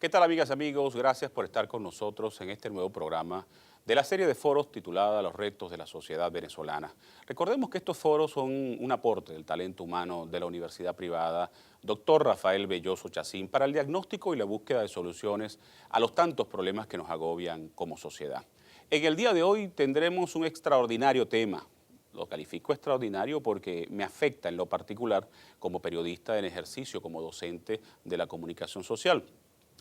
¿Qué tal, amigas y amigos? Gracias por estar con nosotros en este nuevo programa de la serie de foros titulada Los retos de la sociedad venezolana. Recordemos que estos foros son un aporte del talento humano de la universidad privada Dr. Rafael Belloso Chacín para el diagnóstico y la búsqueda de soluciones a los tantos problemas que nos agobian como sociedad. En el día de hoy tendremos un extraordinario tema. Lo califico extraordinario porque me afecta en lo particular como periodista en ejercicio, como docente de la comunicación social.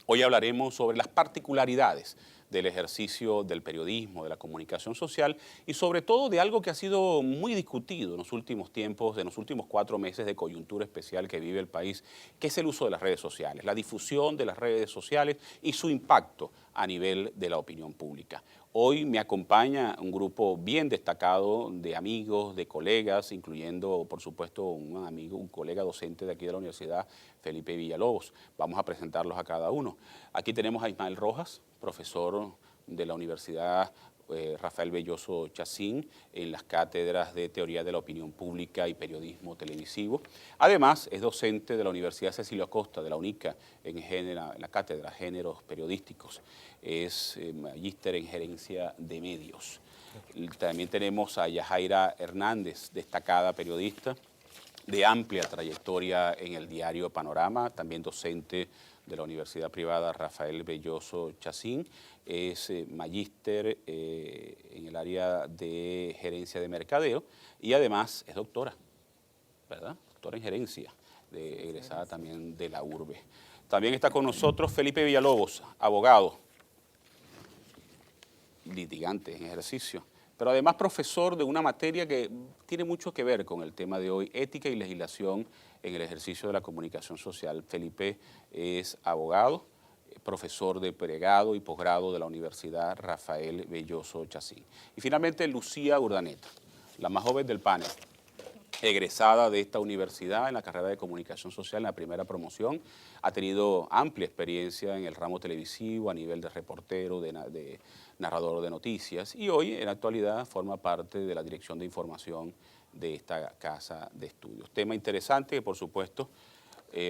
Hoy hablaremos sobre las particularidades del ejercicio del periodismo, de la comunicación social y sobre todo de algo que ha sido muy discutido en los últimos tiempos, en los últimos 4 meses de coyuntura especial que vive el país, que es el uso de las redes sociales, la difusión de las redes sociales y su impacto a nivel de la opinión pública. Hoy me acompaña un grupo bien destacado de amigos, de colegas, incluyendo, por supuesto, un amigo, un colega docente de aquí de la universidad, Felipe Villalobos. Vamos a presentarlos a cada uno. Aquí tenemos a Ismael Rojas, profesor de la Universidad Rafael Belloso Chacín en las cátedras de Teoría de la Opinión Pública y Periodismo Televisivo. Además, es docente de la Universidad Cecilio Acosta, de la UNICA, en la cátedra Géneros Periodísticos. Es magíster en Gerencia de Medios. También tenemos a Yajaira Hernández, destacada periodista de amplia trayectoria en el diario Panorama, también docente de la Universidad Privada Rafael Belloso Chacín, es magíster en el área de gerencia de mercadeo y además es doctora, ¿verdad? Doctora en gerencia, egresada también de la URBE. También está con nosotros Felipe Villalobos, abogado, litigante en ejercicio, pero además profesor de una materia que tiene mucho que ver con el tema de hoy, ética y legislación en el ejercicio de la comunicación social. Felipe es abogado, profesor de pregrado y posgrado de la Universidad Rafael Belloso Chacín. Y finalmente Lucía Urdaneta, la más joven del panel, egresada de esta universidad en la carrera de comunicación social en la primera promoción, ha tenido amplia experiencia en el ramo televisivo a nivel de reportero, de narrador de noticias y hoy en la actualidad forma parte de la dirección de información de esta casa de estudios. Tema interesante que por supuesto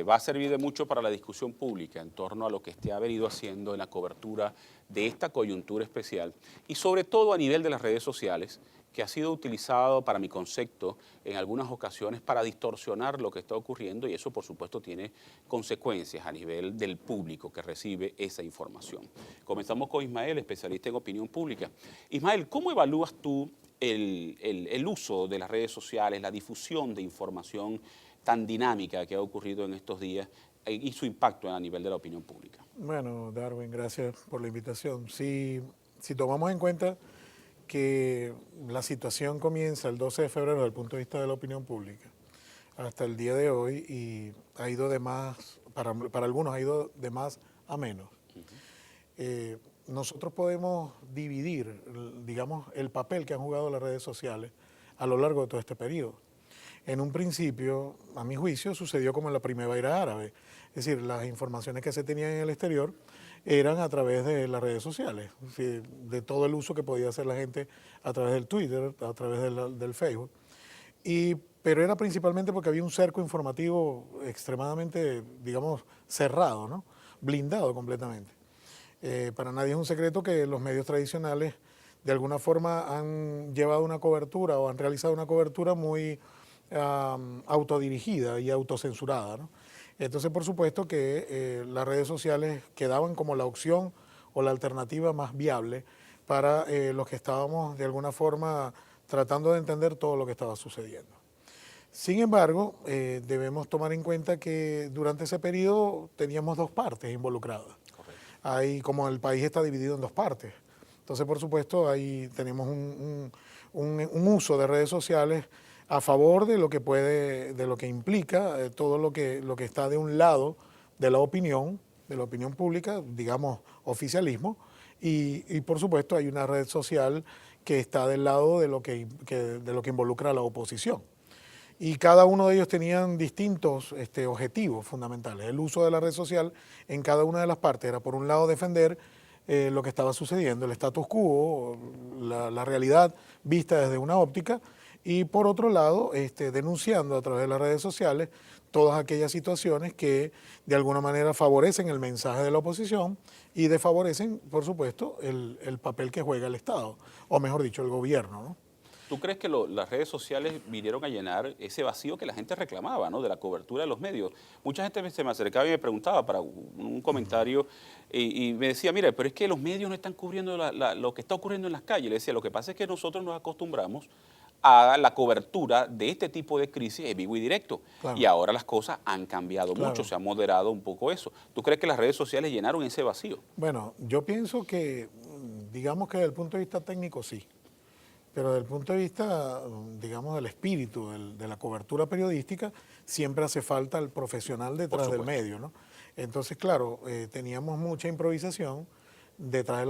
va a servir de mucho para la discusión pública en torno a lo que ha venido haciendo en la cobertura de esta coyuntura especial y sobre todo a nivel de las redes sociales, que ha sido utilizado para mi concepto en algunas ocasiones para distorsionar lo que está ocurriendo y eso por supuesto tiene consecuencias a nivel del público que recibe esa información. Comenzamos con Ismael, especialista en opinión pública. Ismael, ¿cómo evalúas tú el uso de las redes sociales, la difusión de información tan dinámica que ha ocurrido en estos días y su impacto a nivel de la opinión pública? Bueno, Darwin, gracias por la invitación. Si tomamos en cuenta que la situación comienza el 12 de febrero desde el punto de vista de la opinión pública hasta el día de hoy y ha ido de más, para algunos ha ido de más a menos. Nosotros podemos dividir, digamos, el papel que han jugado las redes sociales a lo largo de todo este periodo. En un principio, a mi juicio, sucedió como en la primavera árabe, es decir, las informaciones que se tenían en el exterior eran a través de las redes sociales, de todo el uso que podía hacer la gente a través del Twitter, a través del Facebook. Pero era principalmente porque había un cerco informativo extremadamente, digamos, cerrado, ¿no? Blindado completamente. Para nadie es un secreto que los medios tradicionales de alguna forma han llevado una cobertura o han realizado una cobertura muy autodirigida y autocensurada, ¿no? Entonces, por supuesto que las redes sociales quedaban como la opción o la alternativa más viable para los que estábamos de alguna forma tratando de entender todo lo que estaba sucediendo. Sin embargo, debemos tomar en cuenta que durante ese periodo teníamos dos partes involucradas. Ahí, como el país está dividido en dos partes. Entonces, por supuesto, ahí tenemos un uso de redes sociales a favor de lo que implica todo lo que está de un lado de la opinión pública, digamos oficialismo, y por supuesto hay una red social que está del lado de lo que involucra a la oposición. Y cada uno de ellos tenían distintos objetivos fundamentales. El uso de la red social en cada una de las partes era, por un lado, defender lo que estaba sucediendo, el status quo, la realidad vista desde una óptica, y por otro lado, denunciando a través de las redes sociales todas aquellas situaciones que de alguna manera favorecen el mensaje de la oposición y desfavorecen, por supuesto, el papel que juega el Estado, o mejor dicho, el gobierno, ¿no? ¿Tú crees que las redes sociales vinieron a llenar ese vacío que la gente reclamaba, ¿no? De la cobertura de los medios? Mucha gente se me acercaba y me preguntaba para un comentario y me decía, mira, pero es que los medios no están cubriendo lo que está ocurriendo en las calles. Le decía, lo que pasa es que nosotros nos acostumbramos a la cobertura de este tipo de crisis en vivo y directo. Claro. Y ahora las cosas han cambiado Claro. mucho, se ha moderado un poco eso. ¿Tú crees que las redes sociales llenaron ese vacío? Bueno, yo pienso que, digamos que desde el punto de vista técnico sí, pero desde el punto de vista, digamos, del espíritu, de la cobertura periodística, siempre hace falta el profesional detrás del medio, ¿no? Entonces, claro, teníamos mucha improvisación detrás de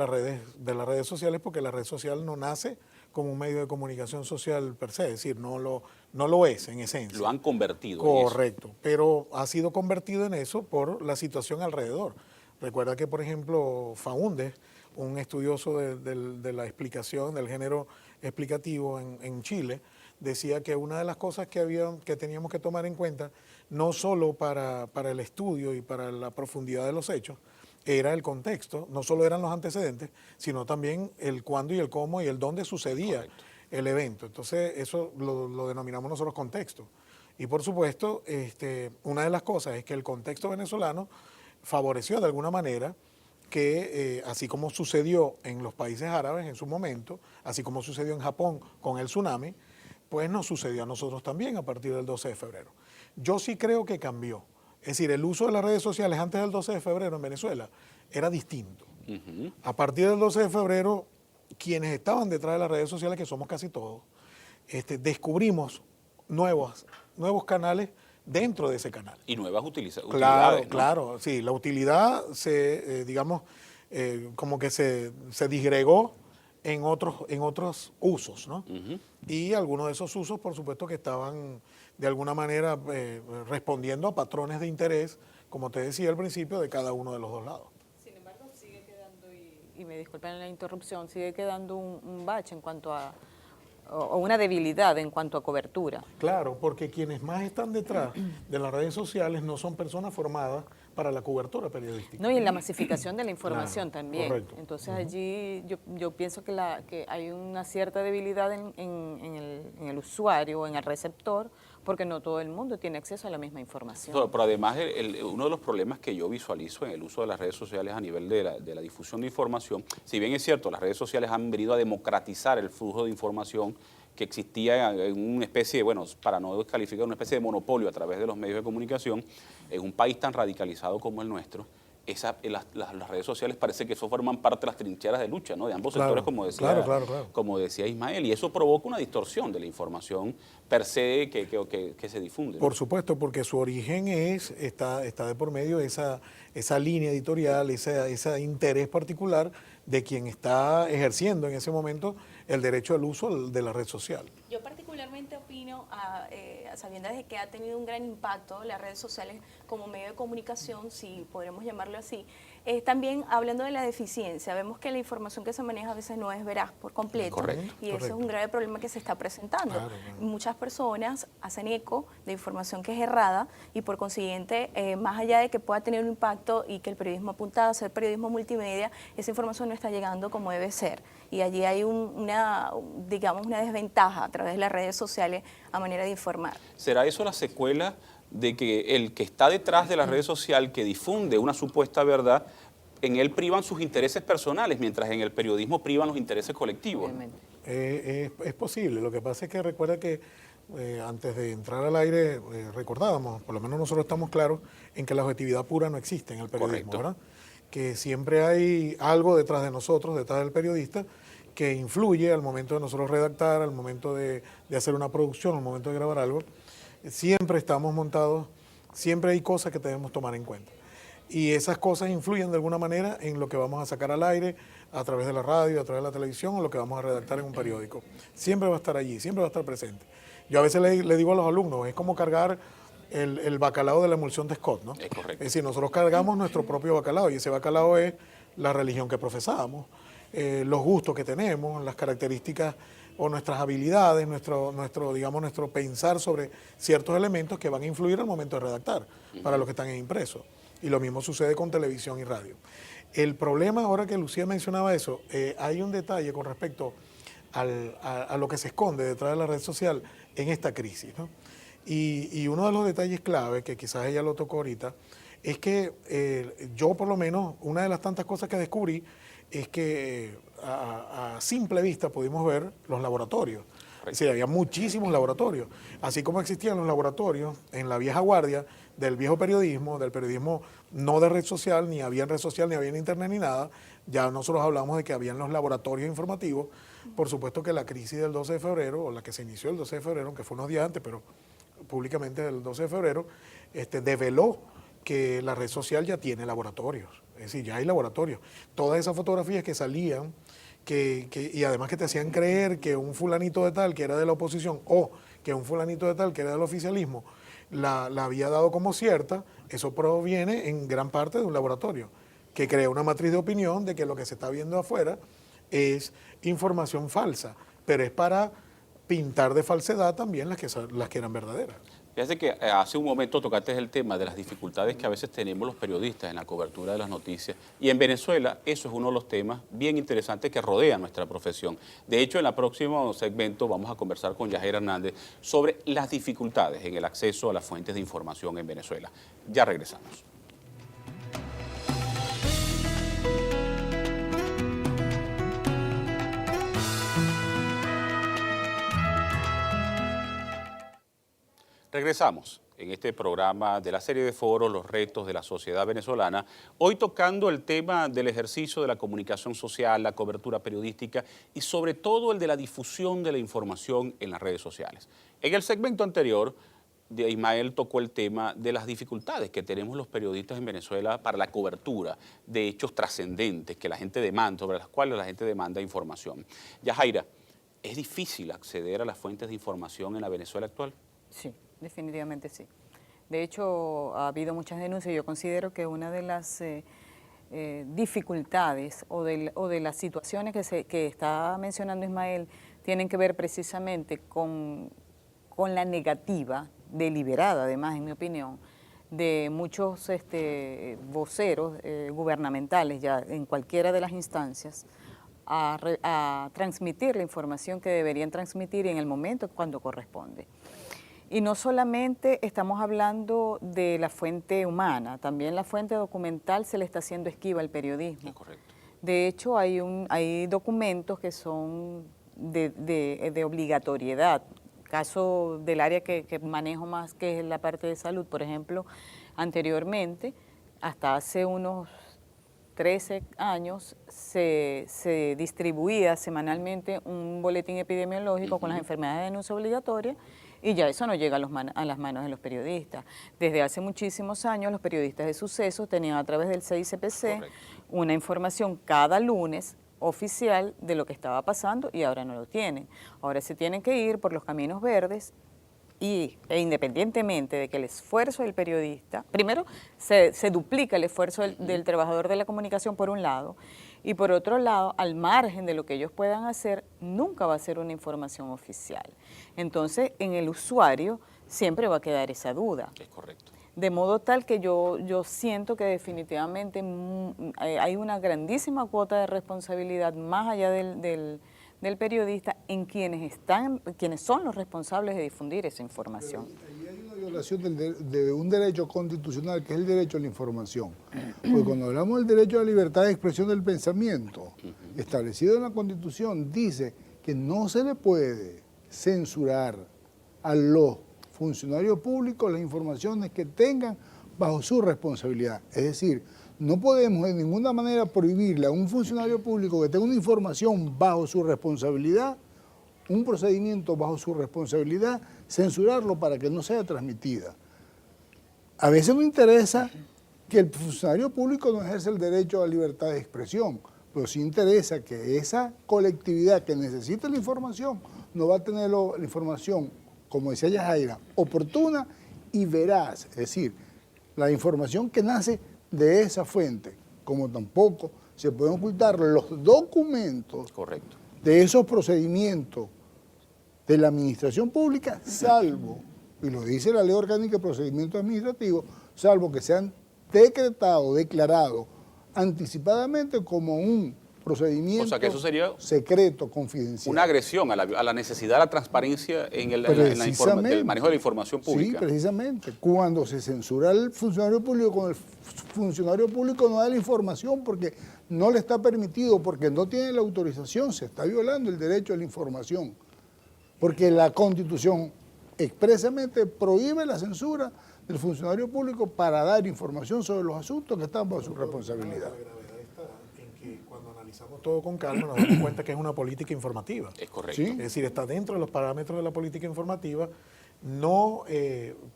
las redes sociales, porque la red social no nace como un medio de comunicación social per se, es decir, no lo es en esencia. Lo han convertido. Correcto, pero ha sido convertido en eso por la situación alrededor. Recuerda que, por ejemplo, Faúndez, un estudioso de la explicación, del género explicativo en Chile, decía que una de las cosas que teníamos que tomar en cuenta, no solo para el estudio y para la profundidad de los hechos, era el contexto, no solo eran los antecedentes, sino también el cuándo y el cómo y el dónde sucedía. Correcto. El evento. Entonces, eso lo denominamos nosotros contexto. Y por supuesto, una de las cosas es que el contexto venezolano favoreció de alguna manera que, así como sucedió en los países árabes en su momento, así como sucedió en Japón con el tsunami, pues nos sucedió a nosotros también a partir del 12 de febrero. Yo sí creo que cambió. Es decir, el uso de las redes sociales antes del 12 de febrero en Venezuela era distinto. A partir del 12 de febrero, quienes estaban detrás de las redes sociales, que somos casi todos, descubrimos nuevos canales dentro de ese canal. Y nuevas utilidades. Claro, ¿no? claro, sí, la utilidad como que se disgregó en otros usos, ¿no? Y algunos de esos usos, por supuesto, que estaban de alguna manera respondiendo a patrones de interés, como te decía al principio, de cada uno de los dos lados. Sin embargo, sigue quedando, y me disculpen la interrupción, sigue quedando un bache en cuanto a, o una debilidad en cuanto a cobertura. Claro, porque quienes más están detrás de las redes sociales no son personas formadas para la cobertura periodística. No, y en la masificación de la información también. Correcto. Entonces allí yo pienso que hay una cierta debilidad en el usuario o en el receptor, porque no todo el mundo tiene acceso a la misma información. Pero además, uno de los problemas que yo visualizo en el uso de las redes sociales a nivel de la difusión de información, si bien es cierto, las redes sociales han venido a democratizar el flujo de información que existía en una especie de, bueno, para no descalificar, una especie de monopolio a través de los medios de comunicación, en un país tan radicalizado como el nuestro, las redes sociales parece que eso forman parte de las trincheras de lucha, ¿no? De ambos sectores, como decía Ismael, y eso provoca una distorsión de la información per se que se difunde, ¿no? Por supuesto, porque su origen está de por medio esa línea editorial, ese interés particular de quien está ejerciendo en ese momento el derecho al uso de la red social. Yo particularmente opino, a sabiendas de que ha tenido un gran impacto las redes sociales como medio de comunicación, si podremos llamarlo así, también hablando de la deficiencia, vemos que la información que se maneja a veces no es veraz por completo. Correcto. Y eso es un grave problema que se está presentando. Claro. Muchas personas hacen eco de información que es errada y por consiguiente, más allá de que pueda tener un impacto y que el periodismo apunta a ser periodismo multimedia, esa información no está llegando como debe ser. Y allí hay una desventaja a través de las redes sociales a manera de informar. ¿Será eso la secuela de que el que está detrás de la red social, que difunde una supuesta verdad, en él privan sus intereses personales, mientras en el periodismo privan los intereses colectivos? Es posible. Lo que pasa es que recuerda que antes de entrar al aire recordábamos, por lo menos nosotros estamos claros en que la objetividad pura no existe en el periodismo, Correcto. ¿verdad? Que siempre hay algo detrás de nosotros, detrás del periodista, que influye al momento de nosotros redactar, al momento de hacer una producción, al momento de grabar algo. Siempre estamos montados, siempre hay cosas que debemos tomar en cuenta. Y esas cosas influyen de alguna manera en lo que vamos a sacar al aire, a través de la radio, a través de la televisión, o lo que vamos a redactar en un periódico. Siempre va a estar allí, siempre va a estar presente. Yo a veces le digo a los alumnos, es como cargar el bacalao de la emulsión de Scott, ¿no? Es correcto. Es decir, nosotros cargamos nuestro propio bacalao, y ese bacalao es la religión que profesamos, los gustos que tenemos, las características o nuestras habilidades, digamos, nuestro pensar sobre ciertos elementos que van a influir al momento de redactar para los que están en impreso. Y lo mismo sucede con televisión y radio. El problema, ahora que Lucía mencionaba eso, hay un detalle con respecto a lo que se esconde detrás de la red social en esta crisis, ¿no? Y uno de los detalles clave, que quizás ella lo tocó ahorita, es que yo por lo menos, una de las tantas cosas que descubrí es que a simple vista pudimos ver los laboratorios. Es decir, había muchísimos laboratorios. Así como existían los laboratorios en la vieja guardia del viejo periodismo, del periodismo no de red social, ni había en red social, ni había en internet, ni nada. Ya nosotros hablamos de que habían los laboratorios informativos. Por supuesto que la crisis del 12 de febrero, o la que se inició el 12 de febrero, aunque fue unos días antes, pero públicamente el 12 de febrero, develó que la red social ya tiene laboratorios. Es decir, ya hay laboratorios. Todas esas fotografías que salían, y además que te hacían creer que un fulanito de tal que era de la oposición o que un fulanito de tal que era del oficialismo la había dado como cierta, eso proviene en gran parte de un laboratorio que crea una matriz de opinión de que lo que se está viendo afuera es información falsa, pero es para pintar de falsedad también las que eran verdaderas. Fíjate que hace un momento tocaste el tema de las dificultades que a veces tenemos los periodistas en la cobertura de las noticias, y en Venezuela eso es uno de los temas bien interesantes que rodean nuestra profesión. De hecho, en el próximo segmento vamos a conversar con Yajaira Hernández sobre las dificultades en el acceso a las fuentes de información en Venezuela. Ya regresamos. Regresamos en este programa de la serie de foros Los retos de la sociedad venezolana, hoy tocando el tema del ejercicio de la comunicación social, la cobertura periodística y sobre todo el de la difusión de la información en las redes sociales. En el segmento anterior, Ismael tocó el tema de las dificultades que tenemos los periodistas en Venezuela para la cobertura de hechos trascendentes que la gente demanda, sobre las cuales la gente demanda información. Yajaira, ¿es difícil acceder a las fuentes de información en la Venezuela actual? Sí, definitivamente sí. De hecho, ha habido muchas denuncias. Yo considero que una de las dificultades o de las situaciones que está mencionando Ismael tienen que ver precisamente con la negativa deliberada, además, en mi opinión, de muchos voceros gubernamentales ya en cualquiera de las instancias a transmitir la información que deberían transmitir en el momento cuando corresponde. Y no solamente estamos hablando de la fuente humana, también la fuente documental se le está haciendo esquiva al periodismo. Es correcto. De hecho, hay documentos que son de obligatoriedad. Caso del área que manejo más, que es la parte de salud, por ejemplo, anteriormente, hasta hace unos 13 años, se distribuía semanalmente un boletín epidemiológico con las enfermedades de denuncia obligatoria, y ya eso no llega a las manos de los periodistas. Desde hace muchísimos años los periodistas de sucesos tenían a través del CICPC una información cada lunes oficial de lo que estaba pasando y ahora no lo tienen. Ahora se tienen que ir por los caminos verdes e independientemente de que el esfuerzo del periodista, primero se duplica el esfuerzo del trabajador de la comunicación por un lado, y por otro lado, al margen de lo que ellos puedan hacer, nunca va a ser una información oficial. Entonces, en el usuario siempre va a quedar esa duda. Es correcto. De modo tal que yo siento que definitivamente hay una grandísima cuota de responsabilidad más allá del periodista en quienes son los responsables de difundir esa información. Ahí hay una violación de un derecho constitucional que es el derecho a la información. Porque cuando hablamos del derecho a la libertad de expresión del pensamiento, establecido en la Constitución, dice que no se le puede censurar a los funcionarios públicos las informaciones que tengan bajo su responsabilidad. Es decir, no podemos de ninguna manera prohibirle a un funcionario público que tenga una información bajo su responsabilidad, un procedimiento bajo su responsabilidad, censurarlo para que no sea transmitida. A veces nos interesa que el funcionario público no ejerce el derecho a la libertad de expresión, pero sí interesa que esa colectividad que necesita la información no va a tener la información, como decía Yajaira, oportuna y veraz, es decir, la información que nace de esa fuente, como tampoco se pueden ocultar los documentos de esos procedimientos de la administración pública, salvo, y lo dice la Ley Orgánica de Procedimientos Administrativos, salvo que sean decretados, declarados anticipadamente como un procedimiento O sea, que eso sería secreto, confidencial. una agresión a la necesidad de la transparencia en el manejo de la información pública. Sí, precisamente. Cuando se censura al funcionario público, cuando el funcionario público no da la información porque no le está permitido, porque no tiene la autorización, se está violando el derecho a la información. Porque la Constitución expresamente prohíbe la censura del funcionario público para dar información sobre los asuntos que están bajo su responsabilidad. La gravedad está en que cuando analizamos todo con calma nos damos cuenta que es una política informativa. Es correcto. Sí. Es decir, está dentro de los parámetros de la política informativa no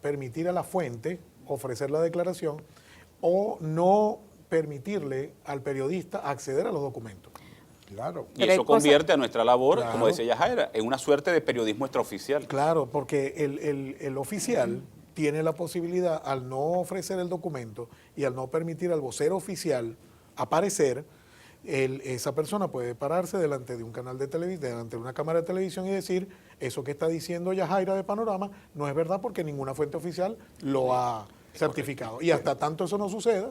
permitir a la fuente ofrecer la declaración o no permitirle al periodista acceder a los documentos. Claro. Y Pero hay eso convierte cosas- a nuestra labor, Claro. como decía Yajaira, en una suerte de periodismo extraoficial. Claro, porque el oficial tiene la posibilidad, al no ofrecer el documento y al no permitir al vocero oficial aparecer, esa persona puede pararse delante de un canal de televisión, delante de una cámara de televisión y decir, eso que está diciendo Yajaira de Panorama no es verdad porque ninguna fuente oficial lo ha certificado. Y hasta tanto eso no suceda,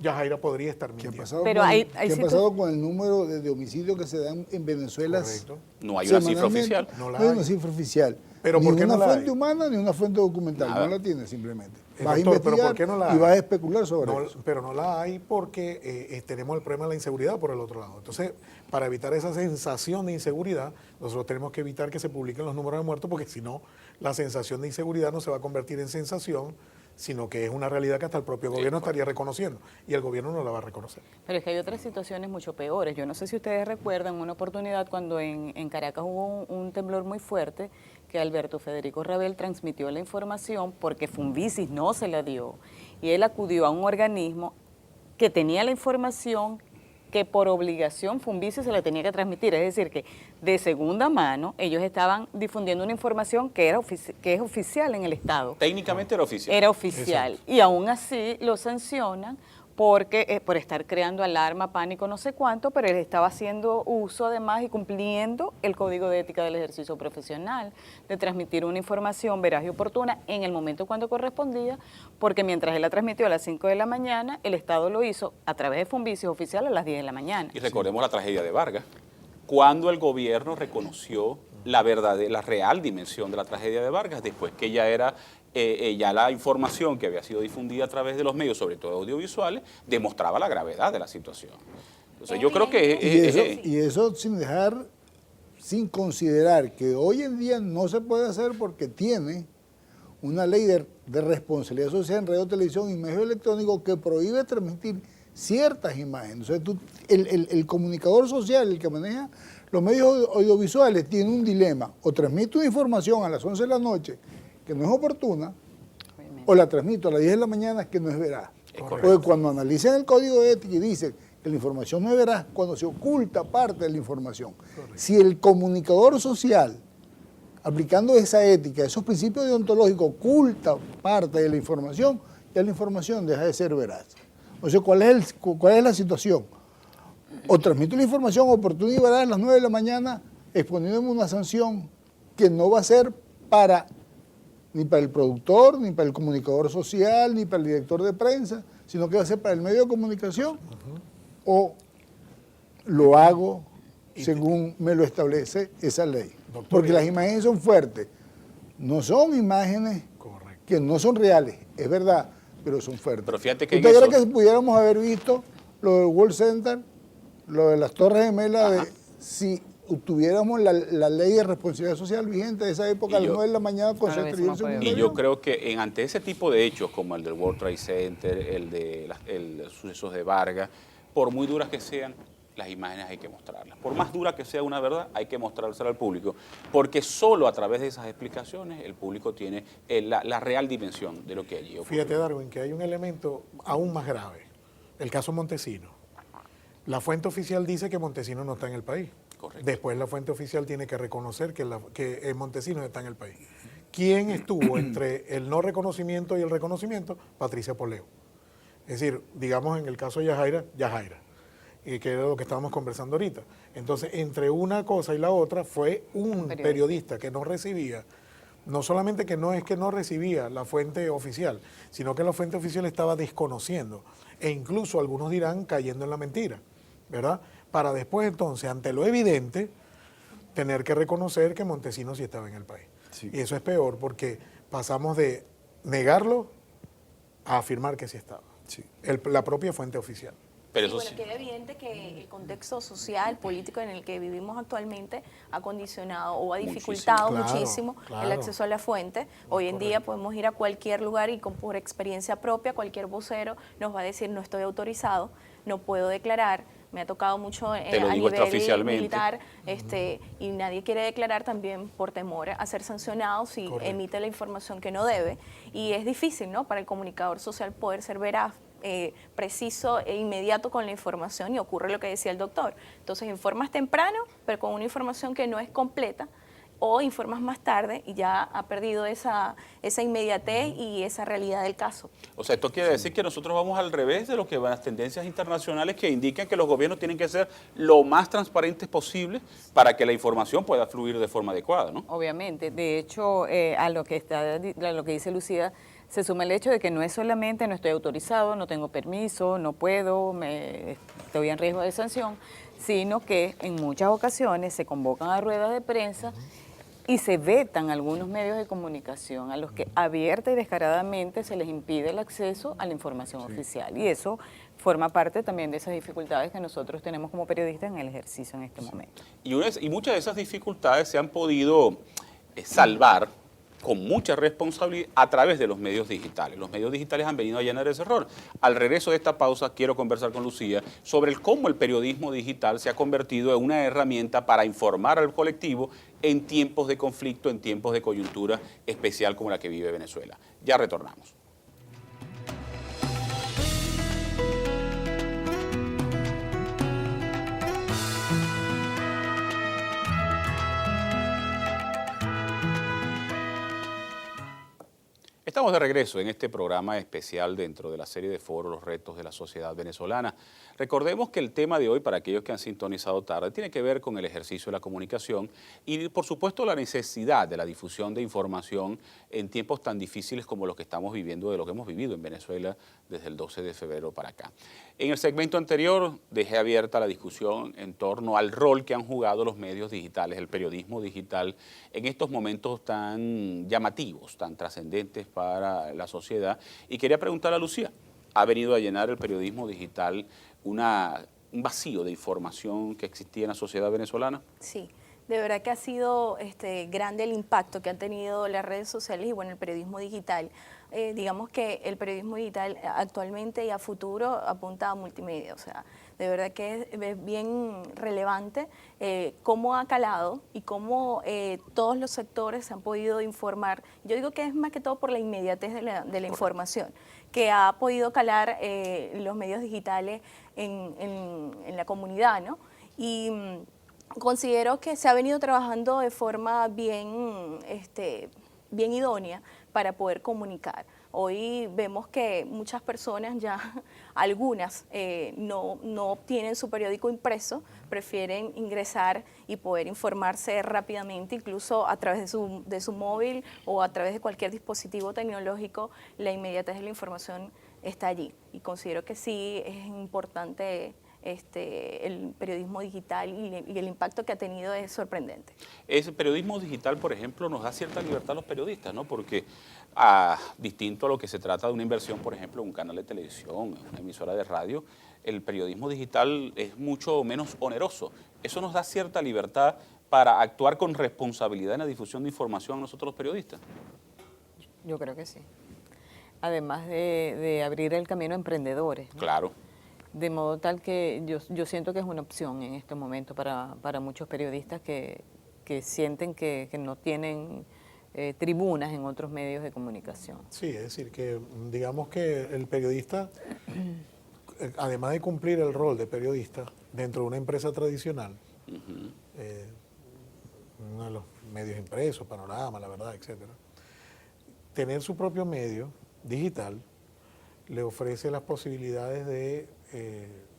Yajaira podría estar ¿Qué ha mintiendo. pasado, Pero con, hay qué ha situ- pasado con el número de homicidios que se dan en Venezuela? Correcto. No hay una cifra semanalmente? oficial. No la No hay hay. una cifra oficial. Pero ni ¿por qué una no la fuente hay? humana ni una fuente documental. Nada. No la tiene simplemente. Doctor, Vas a pero investigar ¿por qué no la y hay? vas a especular sobre No, eso. pero no la hay porque tenemos el problema de la inseguridad por el otro lado. Entonces, para evitar esa sensación de inseguridad, nosotros tenemos que evitar que se publiquen los números de muertos porque si no, la sensación de inseguridad no se va a convertir en sensación, sino que es una realidad que hasta el propio gobierno estaría reconociendo y el gobierno no la va a reconocer. Pero es que hay otras situaciones mucho peores. Yo no sé si ustedes recuerdan una oportunidad cuando en Caracas hubo un temblor muy fuerte que Alberto Federico Rabel transmitió la información porque Funvisis no se la dio y él acudió a un organismo que tenía la información que por obligación Funvisis se la tenía que transmitir. Es decir, que de segunda mano ellos estaban difundiendo una información que es oficial en el Estado. Técnicamente era oficial. Era oficial. Y aún así lo sancionan porque por estar creando alarma, pánico, no sé cuánto, pero él estaba haciendo uso además y cumpliendo el Código de Ética del Ejercicio Profesional, de transmitir una información veraz y oportuna en el momento cuando correspondía, porque mientras él la transmitió a las 5 de la mañana, el Estado lo hizo a través de Funvicios oficial a las 10 de la mañana. Y recordemos la tragedia de Vargas, cuando el gobierno reconoció la real dimensión de la tragedia de Vargas, después que ya era ya la información que había sido difundida a través de los medios, sobre todo audiovisuales, demostraba la gravedad de la situación. Entonces yo creo que... Y eso sin considerar que hoy en día no se puede hacer porque tiene una ley de responsabilidad social en radio, televisión y medios electrónicos que prohíbe transmitir ciertas imágenes. O sea, el comunicador social, el que maneja los medios audiovisuales, tiene un dilema: o transmite una información a las 11 de la noche que no es oportuna, o la transmito a las 10 de la mañana que no es veraz. Porque cuando analizan el código de ética y dicen que la información no es veraz, cuando se oculta parte de la información. Correcto. Si el comunicador social, aplicando esa ética, esos principios deontológicos, oculta parte de la información, ya la información deja de ser veraz. O sea, ¿cuál es la situación? O transmito la información oportuna y veraz a las 9 de la mañana, exponiéndome una sanción que no va a ser ni para el productor, ni para el comunicador social, ni para el director de prensa, sino que va a ser para el medio de comunicación, o lo hago según me lo establece esa ley. Doctor, porque las imágenes son fuertes, no son imágenes que no son reales, es verdad, pero son fuertes. Pero fíjate que ¿Usted cree que pudiéramos haber visto lo del World Center, lo de las Torres Gemelas, si tuviéramos la ley de responsabilidad social vigente de esa época a las 9 de la mañana con Y yo creo que ante ese tipo de hechos como el del World Trade Center, el de los sucesos de Vargas, por muy duras que sean, las imágenes hay que mostrarlas. Por más dura que sea una verdad, hay que mostrársela al público, porque solo a través de esas explicaciones el público tiene la real dimensión de lo que allí ocurrió. Fíjate, Darwin, que hay un elemento aún más grave, el caso Montesino. La fuente oficial dice que Montesino no está en el país. Correcto. Después la fuente oficial tiene que reconocer que Montesinos está en el país. ¿Quién estuvo entre el no reconocimiento y el reconocimiento? Patricia Poleo. Es decir, digamos en el caso de Yajaira. que era lo que estábamos conversando ahorita. Entonces, entre una cosa y la otra fue un periodista que no recibía, no solamente que no recibía la fuente oficial, sino que la fuente oficial estaba desconociendo, e incluso algunos dirán cayendo en la mentira, ¿verdad? Para después entonces, ante lo evidente, tener que reconocer que Montesinos sí estaba en el país. Sí. Y eso es peor porque pasamos de negarlo a afirmar que sí estaba. Sí. La propia fuente oficial. Pero Sí, eso bueno, sí. queda evidente que el contexto social, político en el que vivimos actualmente ha condicionado o ha dificultado Claro, muchísimo el claro. acceso a la fuente. Hoy en día podemos ir a cualquier lugar y por experiencia propia, cualquier vocero nos va a decir no estoy autorizado, no puedo declarar. Me ha tocado mucho Te lo a digo nivel extraoficialmente. militar y nadie quiere declarar también por temor a ser sancionado si Correcto. emite la información que no debe. Y es difícil, ¿no?, para el comunicador social poder ser veraz, preciso e inmediato con la información, y ocurre lo que decía el doctor. Entonces informas temprano, pero con una información que no es completa, o informas más tarde y ya ha perdido esa inmediatez y esa realidad del caso. O sea, esto quiere decir que nosotros vamos al revés de lo que van las tendencias internacionales que indican que los gobiernos tienen que ser lo más transparentes posible para que la información pueda fluir de forma adecuada, ¿no? Obviamente, de hecho, a lo que dice Lucía, se suma el hecho de que no es solamente no estoy autorizado, no tengo permiso, no puedo, estoy en riesgo de sanción, sino que en muchas ocasiones se convocan a ruedas de prensa y se vetan algunos medios de comunicación a los que abierta y descaradamente se les impide el acceso a la información oficial. Y eso forma parte también de esas dificultades que nosotros tenemos como periodistas en el ejercicio en este momento. Y muchas de esas dificultades se han podido salvar con mucha responsabilidad a través de los medios digitales. Los medios digitales han venido a llenar ese error. Al regreso de esta pausa quiero conversar con Lucía sobre cómo el periodismo digital se ha convertido en una herramienta para informar al colectivo en tiempos de conflicto, en tiempos de coyuntura especial como la que vive Venezuela. Ya retornamos. Estamos de regreso en este programa especial dentro de la serie de foros Los retos de la sociedad venezolana. Recordemos que el tema de hoy, para aquellos que han sintonizado tarde, tiene que ver con el ejercicio de la comunicación y, por supuesto, la necesidad de la difusión de información en tiempos tan difíciles como los que estamos viviendo, de lo que hemos vivido en Venezuela desde el 12 de febrero para acá. En el segmento anterior dejé abierta la discusión en torno al rol que han jugado los medios digitales, el periodismo digital, en estos momentos tan llamativos, tan trascendentes para la sociedad. Y quería preguntar a Lucía, ¿ha venido a llenar el periodismo digital un vacío de información que existía en la sociedad venezolana? Sí, de verdad que ha sido grande el impacto que han tenido las redes sociales y bueno, el periodismo digital. Digamos que el periodismo digital actualmente y a futuro apunta a multimedia, o sea, de verdad que es bien relevante cómo ha calado y cómo todos los sectores se han podido informar. Yo digo que es más que todo por la inmediatez de la información, que ha podido calar los medios digitales en la comunidad, ¿no? Y considero que se ha venido trabajando de forma bien idónea para poder comunicar. Hoy vemos que muchas personas ya, algunas, no obtienen su periódico impreso, prefieren ingresar y poder informarse rápidamente, incluso a través de su móvil o a través de cualquier dispositivo tecnológico. La inmediatez de la información está allí y considero que sí es importante el periodismo digital y el impacto que ha tenido es sorprendente. Ese periodismo digital, por ejemplo, nos da cierta libertad a los periodistas, ¿no? Porque distinto a lo que se trata de una inversión, por ejemplo, en un canal de televisión, en una emisora de radio, el periodismo digital es mucho menos oneroso. Eso nos da cierta libertad para actuar con responsabilidad en la difusión de información a nosotros los periodistas. Yo creo que sí. Además de abrir el camino a emprendedores, ¿no? Claro. De modo tal que yo siento que es una opción en este momento para muchos periodistas que sienten que no tienen tribunas en otros medios de comunicación. Sí, es decir, que digamos que el periodista, además de cumplir el rol de periodista dentro de una empresa tradicional, uno de los medios impresos, Panorama, La Verdad, etcétera, tener su propio medio digital le ofrece las posibilidades de,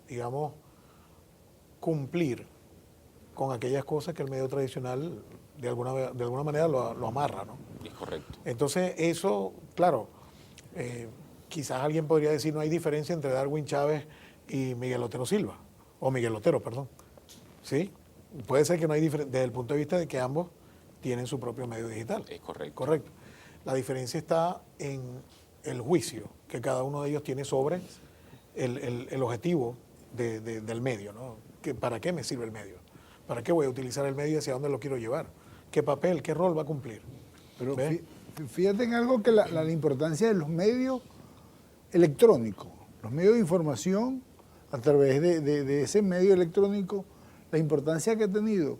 digamos, cumplir con aquellas cosas que el medio tradicional de alguna manera lo amarra, ¿no? Es correcto. Entonces eso, claro, quizás alguien podría decir no hay diferencia entre Darwin Chávez y Miguel Otero Silva, o Miguel Otero, perdón. ¿Sí? Puede ser que no hay diferencia desde el punto de vista de que ambos tienen su propio medio digital. Es correcto. Correcto. La diferencia está en el juicio que cada uno de ellos tiene sobre el objetivo del medio, ¿no? ¿Para qué me sirve el medio? ¿Para qué voy a utilizar el medio y hacia dónde lo quiero llevar? ¿Qué papel, qué rol va a cumplir? Pero ¿Ves? fíjate en algo que la importancia de los medios electrónicos, los medios de información, a través de ese medio electrónico, la importancia que ha tenido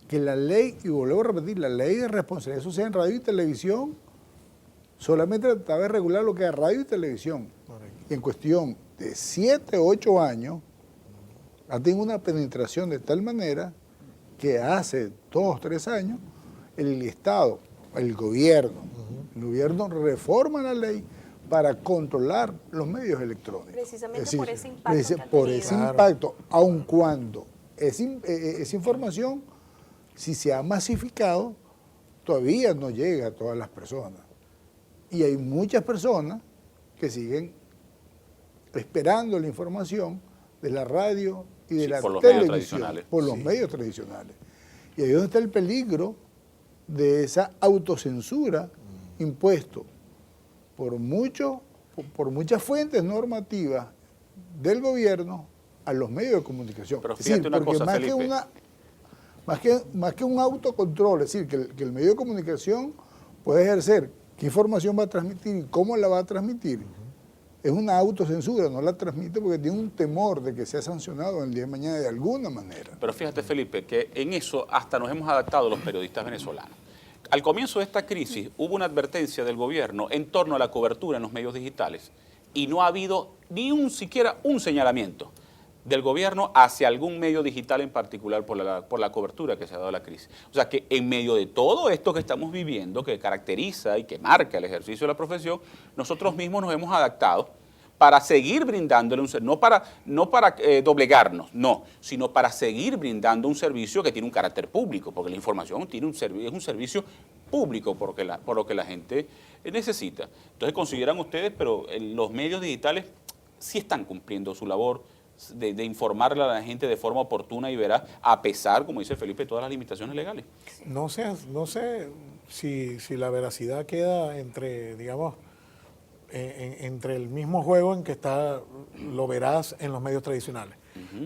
que la ley, y vuelvo a repetir, la ley de responsabilidad social en radio y televisión solamente trataba de regular lo que es radio y televisión. Correcto. Y en cuestión de 7 o 8 años, ha tenido una penetración de tal manera que hace 2 o 3 años el Estado, el gobierno reforma la ley para controlar los medios electrónicos. Precisamente por ese impacto que ha por tenido. ese impacto, aun cuando esa información, si se ha masificado, todavía no llega a todas las personas. Y hay muchas personas que siguen esperando la información de la radio y de la por los medios televisión, tradicionales. por los medios tradicionales. Y ahí es donde está el peligro de esa autocensura impuesto por muchas fuentes normativas del gobierno a los medios de comunicación. Pero Es decir, fíjate una porque cosa, Felipe. más que un autocontrol, es decir, que el medio de comunicación puede ejercer qué información va a transmitir y cómo la va a transmitir. Es una autocensura, no la transmite porque tiene un temor de que sea sancionado en el día de mañana de alguna manera. Pero fíjate, Felipe, que en eso hasta nos hemos adaptado los periodistas venezolanos. Al comienzo de esta crisis hubo una advertencia del gobierno en torno a la cobertura en los medios digitales y no ha habido ni siquiera un señalamiento del gobierno hacia algún medio digital en particular por la cobertura que se ha dado a la crisis. O sea que en medio de todo esto que estamos viviendo, que caracteriza y que marca el ejercicio de la profesión, nosotros mismos nos hemos adaptado para seguir brindándole un servicio, no para doblegarnos, no, sino para seguir brindando un servicio que tiene un carácter público, porque la información tiene es un servicio público por lo que la gente necesita. Entonces consideran ustedes, pero los medios digitales sí están cumpliendo su labor de informarle a la gente de forma oportuna y veraz, a pesar, como dice Felipe, de todas las limitaciones legales. No sé si la veracidad queda entre, digamos, entre el mismo juego en que está lo veraz en los medios tradicionales.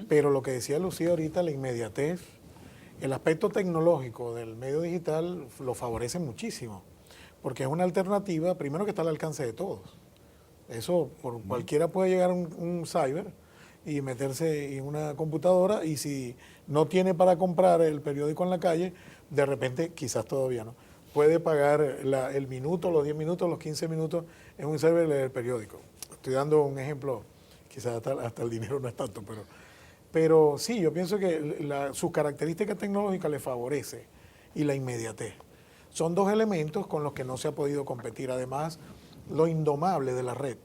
Pero lo que decía Lucía ahorita, la inmediatez, el aspecto tecnológico del medio digital lo favorece muchísimo, porque es una alternativa, primero que está al alcance de todos. Eso, cualquiera puede llegar a un cyber y meterse en una computadora, y si no tiene para comprar el periódico en la calle, de repente, quizás todavía no, puede pagar el minuto, los 10 minutos, los 15 minutos en un server del periódico. Estoy dando un ejemplo, quizás hasta el dinero no es tanto, pero sí, yo pienso que sus características tecnológicas le favorece, y la inmediatez. Son dos elementos con los que no se ha podido competir. Además, lo indomable de la red.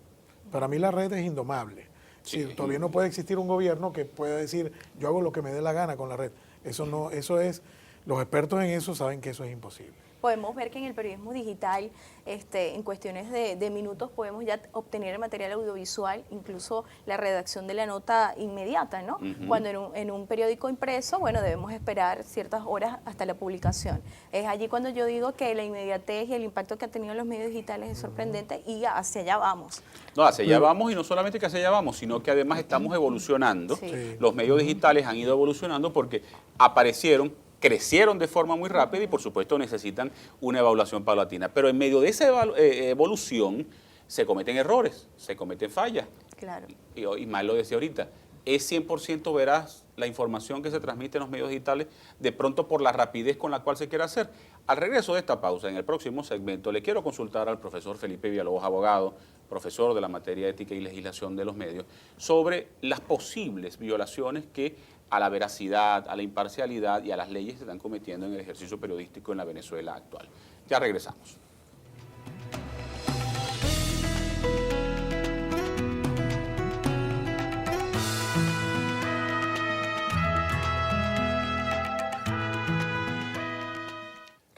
Para mí la red es indomable. Sí, todavía no puede existir un gobierno que pueda decir, yo hago lo que me dé la gana con la red. Los expertos en eso saben que eso es imposible. Podemos ver que en el periodismo digital, en cuestiones de minutos, podemos ya obtener el material audiovisual, incluso la redacción de la nota inmediata, ¿no? Cuando en un periódico impreso, bueno, debemos esperar ciertas horas hasta la publicación. Es allí cuando yo digo que la inmediatez y el impacto que han tenido los medios digitales es sorprendente, y hacia allá vamos. No, hacia allá vamos, y no solamente que hacia allá vamos, sino que además estamos evolucionando. Sí. Los medios digitales han ido evolucionando porque crecieron de forma muy rápida y por supuesto necesitan una evaluación paulatina. Pero en medio de esa evolución se cometen errores, se cometen fallas. Claro. Y Ismael lo decía ahorita, es 100% veraz la información que se transmite en los medios digitales, de pronto por la rapidez con la cual se quiere hacer. Al regreso de esta pausa, en el próximo segmento, le quiero consultar al profesor Felipe Villalobos, abogado, profesor de la materia de ética y legislación de los medios, sobre las posibles violaciones que a la veracidad, a la imparcialidad y a las leyes se están cometiendo en el ejercicio periodístico en la Venezuela actual. Ya regresamos.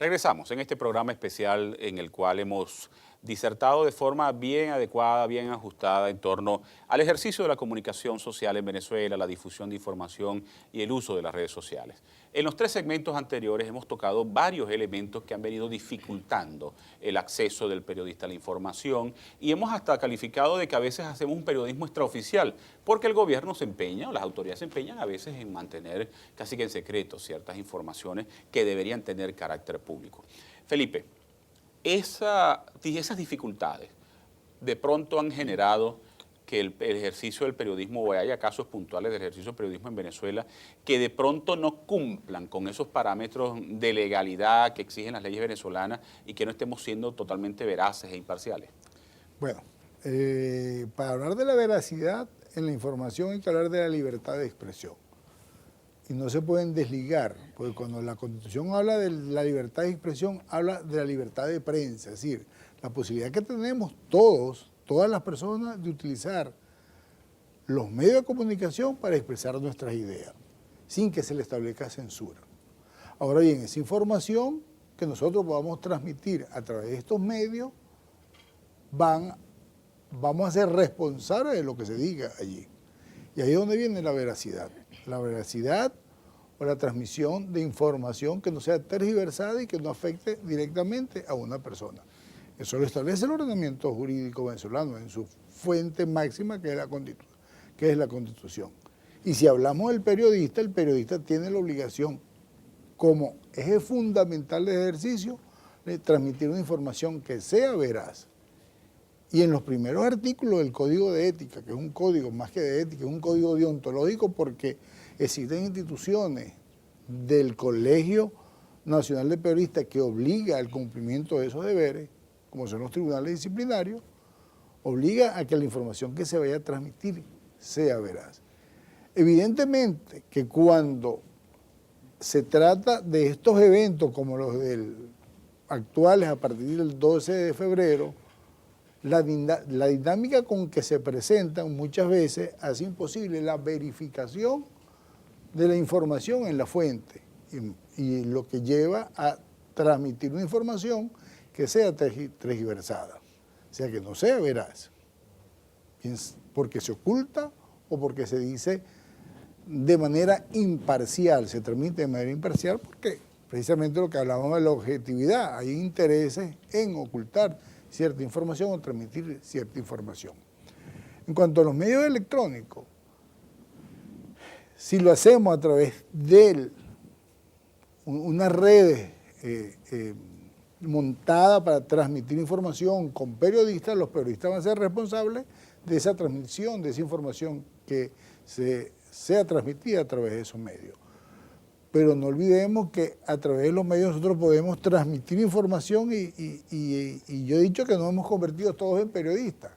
Regresamos en este programa especial en el cual hemos disertado de forma bien adecuada, bien ajustada en torno al ejercicio de la comunicación social en Venezuela, la difusión de información y el uso de las redes sociales. En los 3 segmentos anteriores hemos tocado varios elementos que han venido dificultando el acceso del periodista a la información y hemos hasta calificado de que a veces hacemos un periodismo extraoficial porque el gobierno se empeña o las autoridades se empeñan a veces en mantener casi que en secreto ciertas informaciones que deberían tener carácter público. Felipe, esas dificultades de pronto han generado que el ejercicio del periodismo, o haya casos puntuales del ejercicio del periodismo en Venezuela, que de pronto no cumplan con esos parámetros de legalidad que exigen las leyes venezolanas y que no estemos siendo totalmente veraces e imparciales. Bueno, para hablar de la veracidad en la información hay que hablar de la libertad de expresión. Y no se pueden desligar, porque cuando la Constitución habla de la libertad de expresión, habla de la libertad de prensa, es decir, la posibilidad que tenemos todas las personas de utilizar los medios de comunicación para expresar nuestras ideas, sin que se le establezca censura. Ahora bien, esa información que nosotros podamos transmitir a través de estos medios, vamos a ser responsables de lo que se diga allí. Y ahí es donde viene la veracidad. La veracidad o la transmisión de información que no sea tergiversada y que no afecte directamente a una persona. Eso lo establece el ordenamiento jurídico venezolano en su fuente máxima, que es la Constitución. Y si hablamos del periodista, el periodista tiene la obligación, como eje fundamental de ejercicio, de transmitir una información que sea veraz. Y en los primeros artículos del Código de Ética, que es un código más que de ética, es un código deontológico porque existen instituciones del Colegio Nacional de Periodistas que obliga al cumplimiento de esos deberes, como son los tribunales disciplinarios, obliga a que la información que se vaya a transmitir sea veraz. Evidentemente que cuando se trata de estos eventos como los actuales a partir del 12 de febrero, la dinámica con que se presentan muchas veces hace imposible la verificación de la información en la fuente y lo que lleva a transmitir una información que sea tergiversada, o sea, que no sea veraz, porque se oculta o porque se dice de manera imparcial, se transmite de manera imparcial porque precisamente lo que hablábamos de la objetividad, hay intereses en ocultar cierta información o transmitir cierta información. En cuanto a los medios electrónicos, si lo hacemos a través de unas redes montadas para transmitir información con periodistas, los periodistas van a ser responsables de esa transmisión, de esa información que sea transmitida a través de esos medios. Pero no olvidemos que a través de los medios nosotros podemos transmitir información y yo he dicho que nos hemos convertido todos en periodistas,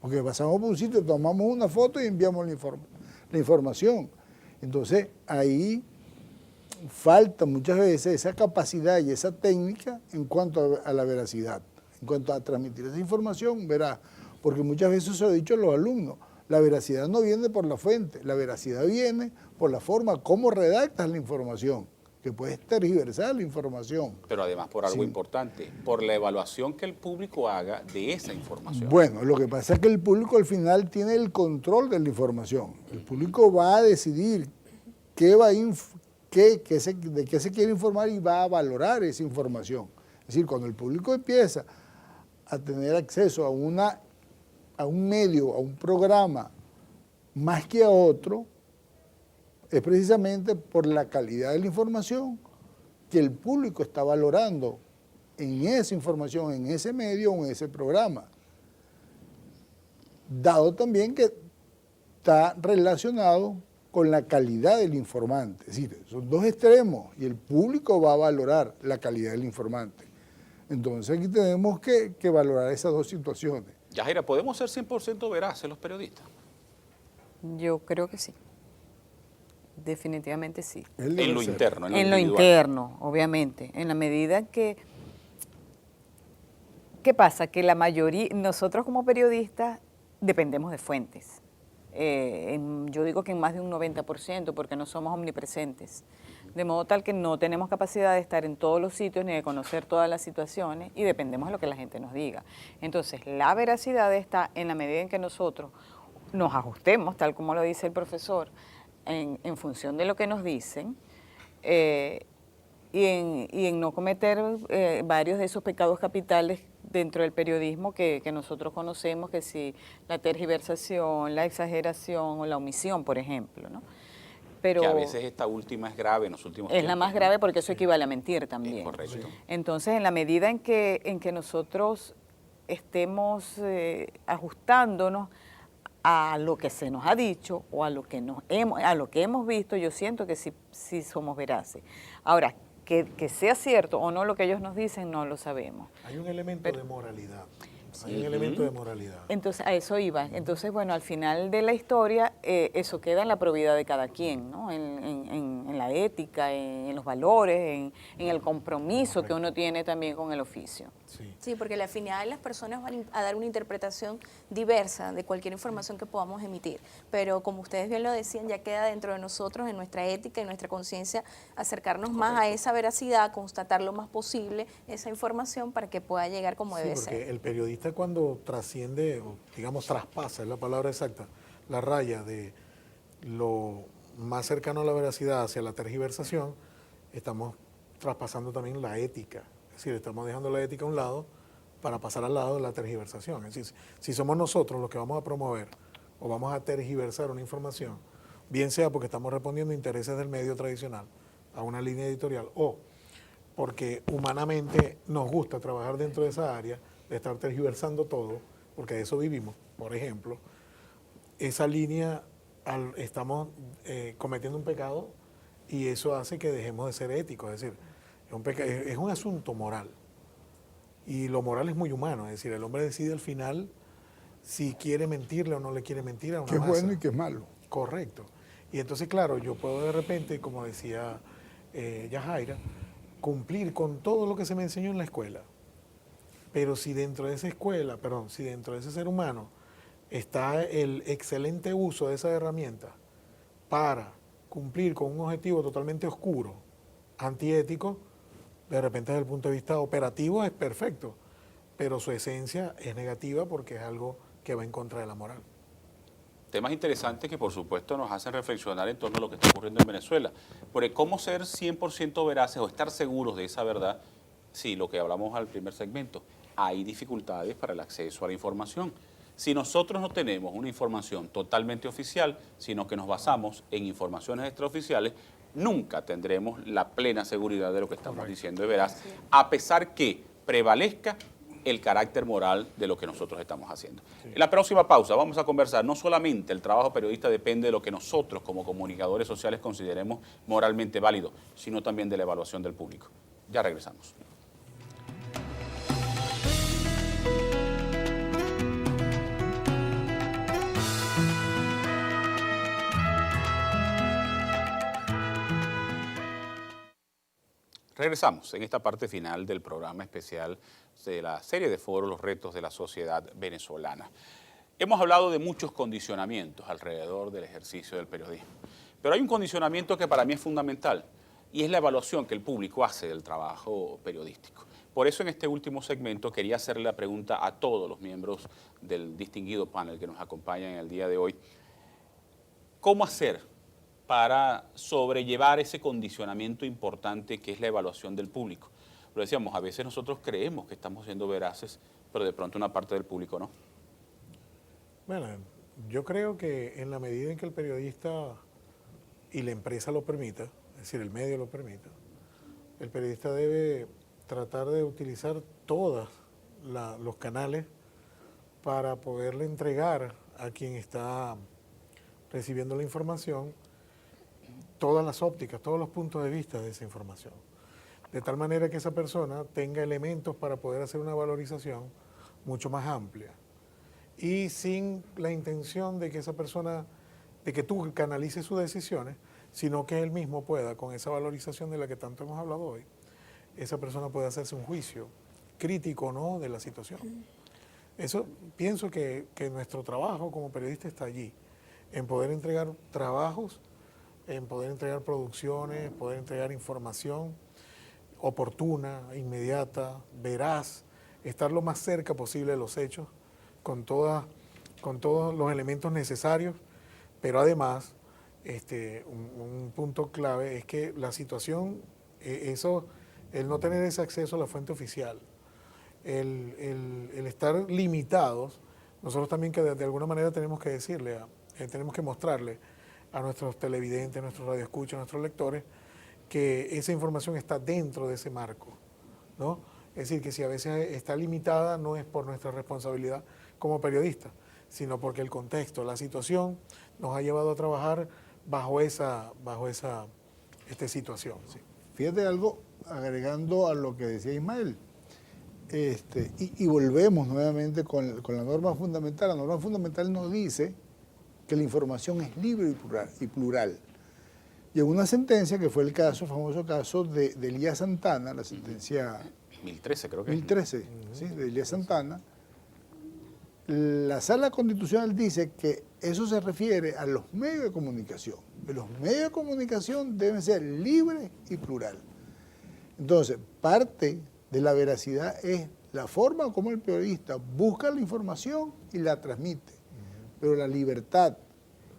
porque pasamos por un sitio, tomamos una foto y enviamos la información. Entonces ahí falta muchas veces esa capacidad y esa técnica en cuanto a la veracidad, en cuanto a transmitir esa información veraz, porque muchas veces se lo he dicho a los alumnos, la veracidad no viene por la fuente, la veracidad viene por la forma como redactas la información, que puedes tergiversar la información. Pero además por algo importante, por la evaluación que el público haga de esa información. Bueno, lo que pasa es que el público al final tiene el control de la información. El público va a decidir de qué se quiere informar y va a valorar esa información. Es decir, cuando el público empieza a tener acceso a un medio, a un programa, más que a otro, es precisamente por la calidad de la información que el público está valorando en esa información, en ese medio o en ese programa. Dado también que está relacionado con la calidad del informante. Es decir, son dos extremos y el público va a valorar la calidad del informante. Entonces aquí tenemos que valorar esas dos situaciones. Yajaira, ¿podemos ser 100% veraces los periodistas? Yo creo que sí. Definitivamente sí. En lo interno, en lo interno, obviamente. En la medida que... ¿Qué pasa? Que la mayoría, nosotros como periodistas, dependemos de fuentes. Yo digo que en más de un 90%, porque no somos omnipresentes. de modo tal que no tenemos capacidad de estar en todos los sitios ni de conocer todas las situaciones y dependemos de lo que la gente nos diga. Entonces, la veracidad está en la medida en que nosotros nos ajustemos, tal como lo dice el profesor, en función de lo que nos dicen, y en no cometer varios de esos pecados capitales dentro del periodismo que nosotros conocemos, que si la tergiversación, la exageración o la omisión, por ejemplo, ¿no? Pero que a veces esta última es grave en los últimos tiempos. es la más grave porque eso equivale a mentir también. Es correcto. Entonces, en la medida en que nosotros estemos ajustándonos a lo que se nos ha dicho o a lo que hemos visto, yo siento que sí somos veraces. Ahora, que sea cierto o no lo que ellos nos dicen, no lo sabemos. Hay un elemento de moralidad. Hay un elemento de moralidad. Entonces, a eso iba. Entonces, bueno, al final de la historia, eso queda en la probidad de cada quien, ¿no? En la ética, en los valores, en el compromiso que uno tiene también con el oficio. Sí. Sí, porque al final las personas van a dar una interpretación diversa de cualquier información que podamos emitir. Pero como ustedes bien lo decían, ya queda dentro de nosotros, en nuestra ética y nuestra conciencia, acercarnos más a esa veracidad, constatar lo más posible esa información para que pueda llegar como debe porque ser. el periodista cuando trasciende, o digamos traspasa, es la palabra exacta, la raya de lo más cercano a la veracidad hacia la tergiversación, estamos traspasando también la ética. Es decir, estamos dejando la ética a un lado para pasar al lado de la tergiversación. Es decir, si somos nosotros los que vamos a promover o vamos a tergiversar una información, bien sea porque estamos respondiendo a intereses del medio tradicional, a una línea editorial, o porque humanamente nos gusta trabajar dentro de esa área, de estar tergiversando todo, porque de eso vivimos, por ejemplo, esa línea estamos cometiendo un pecado y eso hace que dejemos de ser éticos, es decir, es un asunto moral y lo moral es muy humano, es decir, el hombre decide al final si quiere mentirle o no le quiere mentir a una Qué es masa. bueno y qué es malo. Correcto. Y entonces, claro, yo puedo de repente, como decía Yajaira, cumplir con todo lo que se me enseñó en la escuela. Pero si dentro de esa escuela, si dentro de ese ser humano está el excelente uso de esa herramienta para cumplir con un objetivo totalmente oscuro, antiético, de repente desde el punto de vista operativo es perfecto, pero su esencia es negativa porque es algo que va en contra de la moral. Temas interesantes que por supuesto nos hacen reflexionar en torno a lo que está ocurriendo en Venezuela. Porque cómo ser 100% veraces o estar seguros de esa verdad, sí, lo que hablamos al primer segmento, hay dificultades para el acceso a la información. Si nosotros no tenemos una información totalmente oficial, sino que nos basamos en informaciones extraoficiales, nunca tendremos la plena seguridad de lo que estamos diciendo de veraz, a pesar que prevalezca el carácter moral de lo que nosotros estamos haciendo. En la próxima pausa vamos a conversar, no solamente el trabajo periodista depende de lo que nosotros como comunicadores sociales consideremos moralmente válido, sino también de la evaluación del público. Ya regresamos. Regresamos en esta parte final del programa especial de la serie de foros Los retos de la sociedad venezolana. Hemos hablado de muchos condicionamientos alrededor del ejercicio del periodismo, pero hay un condicionamiento que para mí es fundamental y es la evaluación que el público hace del trabajo periodístico. Por eso en este último segmento quería hacerle la pregunta a todos los miembros del distinguido panel que nos acompañan en el día de hoy. ¿Cómo hacer para sobrellevar ese condicionamiento importante que es la evaluación del público? Lo decíamos, a veces nosotros creemos que estamos siendo veraces, pero de pronto una parte del público no. Bueno, yo creo que en la medida en que el periodista y la empresa lo permita, es decir, el medio lo permita, el periodista debe tratar de utilizar todos los canales para poderle entregar a quien está recibiendo la información todas las ópticas, todos los puntos de vista de esa información. De tal manera que esa persona tenga elementos para poder hacer una valorización mucho más amplia. Y sin la intención de que esa persona, de que tú canalices sus decisiones, sino que él mismo pueda, con esa valorización de la que tanto hemos hablado hoy, esa persona puede hacerse un juicio crítico o no de la situación. Eso pienso que nuestro trabajo como periodista está allí, en poder entregar trabajos en poder entregar producciones, poder entregar información oportuna, inmediata, veraz, estar lo más cerca posible de los hechos, con todos los elementos necesarios, pero además, un punto clave es que la situación, el no tener ese acceso a la fuente oficial, el estar limitados, nosotros también que de alguna manera tenemos que decirle, tenemos que mostrarle a nuestros televidentes, a nuestros radioescuchas, a nuestros lectores, que esa información está dentro de ese marco, ¿no? Es decir, que si a veces está limitada no es por nuestra responsabilidad como periodistas, sino porque el contexto, la situación nos ha llevado a trabajar bajo esa situación. Sí. Fíjate algo, agregando a lo que decía Ismael, y volvemos nuevamente con la norma fundamental. La norma fundamental nos dice que la información es libre y plural. Y en una sentencia, que fue el famoso caso de Elías Santana, la sentencia 2013 creo que 2013, ¿sí? De Elías Santana, la Sala Constitucional dice que eso se refiere a los medios de comunicación. Que los medios de comunicación deben ser libres y plural. Entonces, parte de la veracidad es la forma como el periodista busca la información y la transmite. Pero la libertad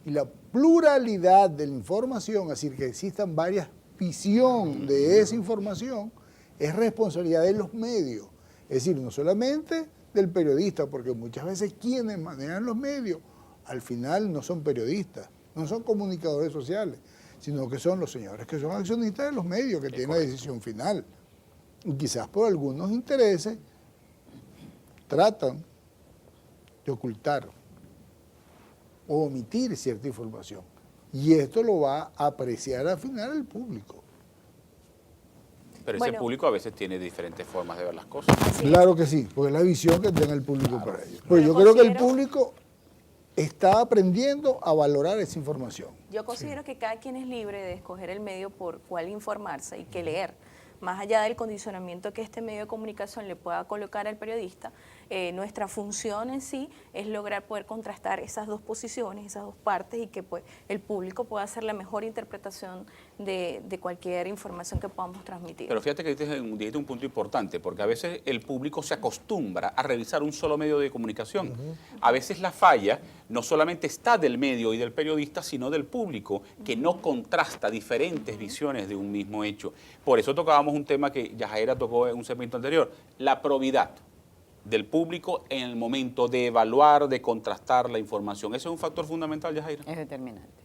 y la pluralidad de la información, es decir, que existan varias visiones de esa información, es responsabilidad de los medios. Es decir, no solamente del periodista, porque muchas veces quienes manejan los medios al final no son periodistas, no son comunicadores sociales, sino que son los señores que son accionistas de los medios, que tienen la decisión final. Y quizás por algunos intereses tratan de ocultar o omitir cierta información. Y esto lo va a apreciar al final el público. Pero Bueno, ese público a veces tiene diferentes formas de ver las cosas. Claro que sí, porque es la visión que tenga el público para ello. Pero yo Bueno, creo que el público está aprendiendo a valorar esa información. Yo considero que cada quien es libre de escoger el medio por cuál informarse y qué leer. Más allá del condicionamiento que este medio de comunicación le pueda colocar al periodista, nuestra función en sí es lograr poder contrastar esas dos posiciones, esas dos partes, y que pues, el público pueda hacer la mejor interpretación de cualquier información que podamos transmitir. Pero fíjate que dijiste un punto importante, porque a veces el público se acostumbra a revisar un solo medio de comunicación. A veces la falla no solamente está del medio y del periodista, sino del público, que no contrasta diferentes visiones de un mismo hecho. Por eso tocábamos un tema que Yajaira tocó en un segmento anterior, la probidad del público en el momento de evaluar, de contrastar la información. ¿Ese es un factor fundamental, Yajaira? Es determinante.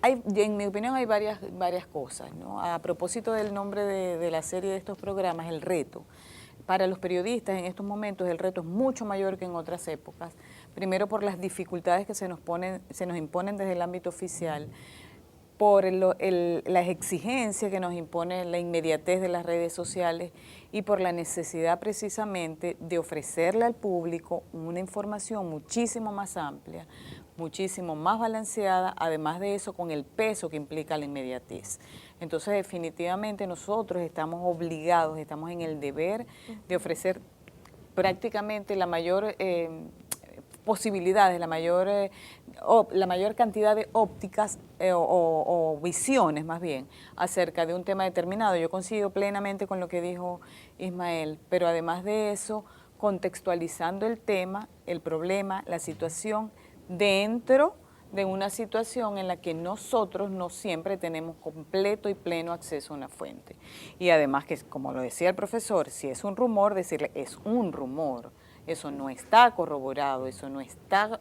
En mi opinión hay varias cosas, ¿no? A propósito del nombre de la serie de estos programas, el reto. Para los periodistas en estos momentos el reto es mucho mayor que en otras épocas. Primero por las dificultades que se nos imponen desde el ámbito oficial, por las exigencias que nos impone la inmediatez de las redes sociales y por la necesidad precisamente de ofrecerle al público una información muchísimo más amplia, muchísimo más balanceada, además de eso con el peso que implica la inmediatez. Entonces definitivamente nosotros estamos obligados, estamos en el deber de ofrecer prácticamente la mayor posibilidades, la mayor cantidad de ópticas o visiones más bien acerca de un tema determinado. Yo coincido plenamente con lo que dijo Ismael, pero además de eso, contextualizando el tema, el problema, la situación dentro de una situación en la que nosotros no siempre tenemos completo y pleno acceso a una fuente. Y además que, como lo decía el profesor, si es un rumor, decirle es un rumor. Eso no está corroborado, eso no está...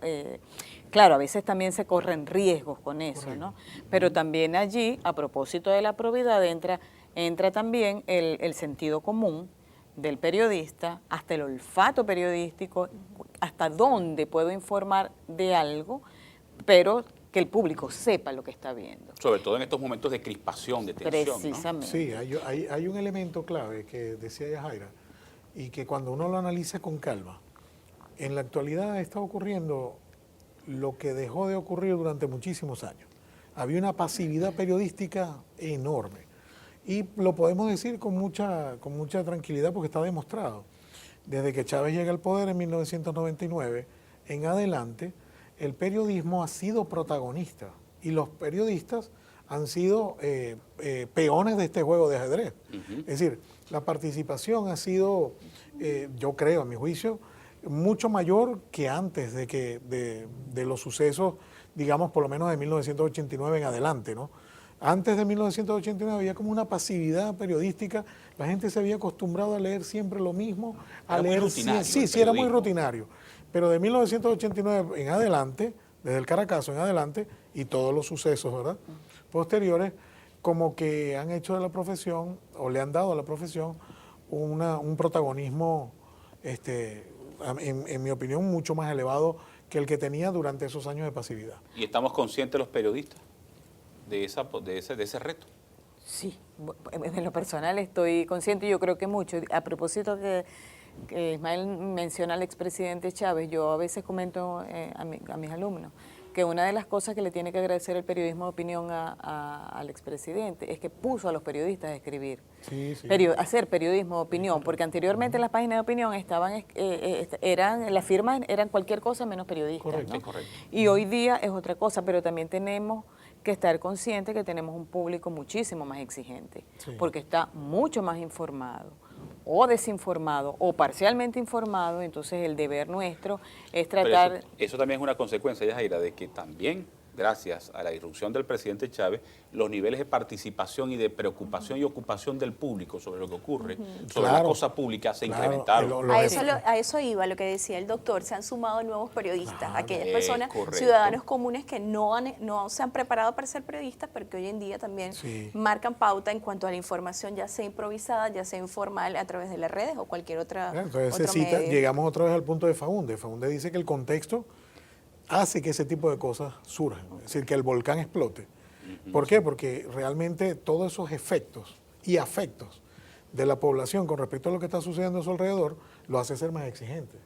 claro, a veces también se corren riesgos con eso, ¿no? Pero también allí, a propósito de la probidad, entra también el sentido común del periodista, hasta el olfato periodístico, hasta dónde puedo informar de algo, pero que el público sepa lo que está viendo. Sobre todo en estos momentos de crispación, de tensión, Precisamente. Sí, hay un elemento clave que decía Yajaira, y que cuando uno lo analiza con calma, en la actualidad está ocurriendo lo que dejó de ocurrir durante muchísimos años. Había una pasividad periodística enorme, y lo podemos decir con mucha tranquilidad porque está demostrado. Desde que Chávez llega al poder en 1999, en adelante, el periodismo ha sido protagonista y los periodistas han sido peones de este juego de ajedrez. Es decir, la participación ha sido, yo creo, a mi juicio, mucho mayor que antes de los sucesos, digamos, por lo menos de 1989 en adelante, ¿no? Antes de 1989 había como una pasividad periodística, la gente se había acostumbrado a leer siempre lo mismo, a leer sí, era muy rutinario. Pero de 1989 en adelante, desde el Caracazo en adelante, y todos los sucesos, ¿verdad?, posteriores, como que han hecho de la profesión, o le han dado a la profesión, un protagonismo, en mi opinión, mucho más elevado que el que tenía durante esos años de pasividad. ¿Y estamos conscientes los periodistas de ese reto? Sí, en lo personal estoy consciente, yo creo que mucho. A propósito que Ismael menciona al expresidente Chávez, yo a veces comento a mis alumnos que una de las cosas que le tiene que agradecer el periodismo de opinión al expresidente es que puso a los periodistas a escribir, hacer periodismo de opinión, porque anteriormente en las páginas de opinión las firmas eran cualquier cosa menos periodistas. Correcto, ¿no? correcto. Y hoy día es otra cosa, pero también tenemos que estar conscientes que tenemos un público muchísimo más exigente, porque está mucho más informado, o desinformado, o parcialmente informado. Entonces el deber nuestro es tratar... Pero eso también es una consecuencia, Yajaira, de que también, gracias a la irrupción del presidente Chávez, los niveles de participación y de preocupación y ocupación del público sobre lo que ocurre, sobre la cosa pública, se incrementaron. A eso iba lo que decía el doctor, se han sumado nuevos periodistas, aquellas personas, ciudadanos comunes que no se han preparado para ser periodistas, pero que hoy en día también marcan pauta en cuanto a la información, ya sea improvisada, ya sea informal, a través de las redes o cualquier otra. Entonces llegamos otra vez al punto de Faúnde. Faúnde dice que el contexto hace que ese tipo de cosas surjan, es decir, que el volcán explote. ¿Por qué? Porque realmente todos esos efectos y afectos de la población con respecto a lo que está sucediendo a su alrededor lo hace ser más exigente.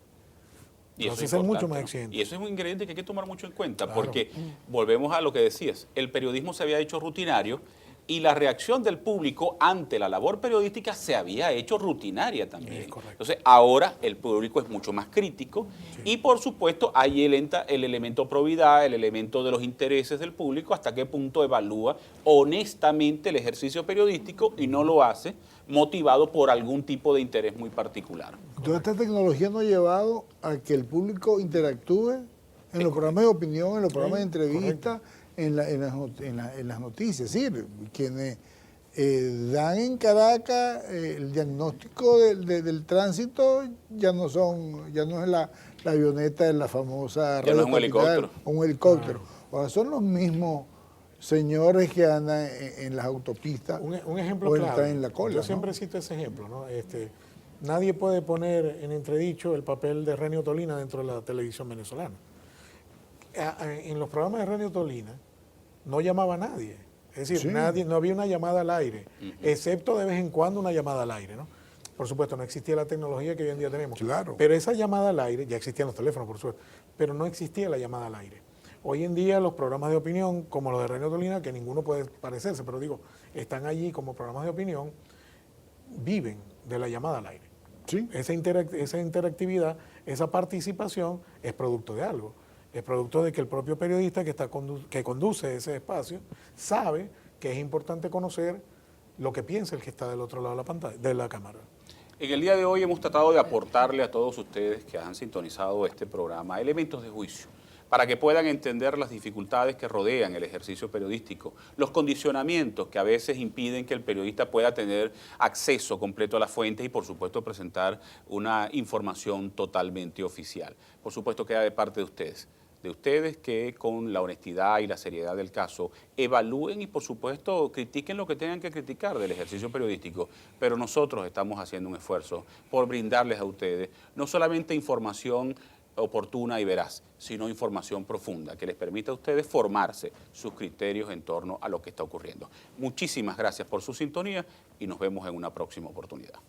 Y lo eso hace es ser mucho importante, más ¿no? exigente. Y eso es un ingrediente que hay que tomar mucho en cuenta, Claro. porque volvemos a lo que decías, el periodismo se había hecho rutinario y la reacción del público ante la labor periodística se había hecho rutinaria también. Entonces, ahora el público es mucho más crítico y, por supuesto, ahí entra el elemento probidad, el elemento de los intereses del público, hasta qué punto evalúa honestamente el ejercicio periodístico y no lo hace motivado por algún tipo de interés muy particular. Toda esta tecnología nos ha llevado a que el público interactúe en los programas de opinión, en los programas de entrevista, en las noticias. Es decir, quienes dan en Caracas el diagnóstico del tránsito ya no es la avioneta de la famosa ya no es un helicóptero. Un helicóptero. Ahora son los mismos señores que andan en las autopistas Un ejemplo o claro. están en la cola. Yo siempre cito ese ejemplo, ¿no? Nadie puede poner en entredicho el papel de Renio Tolina dentro de la televisión venezolana. En los programas de Renio Tolina no llamaba a nadie. Es decir, no había una llamada al aire, excepto de vez en cuando una llamada al aire, ¿no? Por supuesto, no existía la tecnología que hoy en día tenemos. Claro. Pero esa llamada al aire, ya existían los teléfonos, por supuesto, pero no existía la llamada al aire. Hoy en día los programas de opinión, como los de Renio Tolina, que ninguno puede parecerse, pero digo, están allí como programas de opinión, viven de la llamada al aire. Sí. Esa interactividad, esa participación es producto de algo. Es producto de que el propio periodista que conduce ese espacio sabe que es importante conocer lo que piensa el que está del otro lado de la pantalla, de la cámara. En el día de hoy hemos tratado de aportarle a todos ustedes que han sintonizado este programa elementos de juicio para que puedan entender las dificultades que rodean el ejercicio periodístico, los condicionamientos que a veces impiden que el periodista pueda tener acceso completo a las fuentes y, por supuesto, presentar una información totalmente oficial. Por supuesto, queda de parte de ustedes que con la honestidad y la seriedad del caso evalúen y, por supuesto, critiquen lo que tengan que criticar del ejercicio periodístico, pero nosotros estamos haciendo un esfuerzo por brindarles a ustedes no solamente información oportuna y veraz, sino información profunda que les permita a ustedes formarse sus criterios en torno a lo que está ocurriendo. Muchísimas gracias por su sintonía y nos vemos en una próxima oportunidad.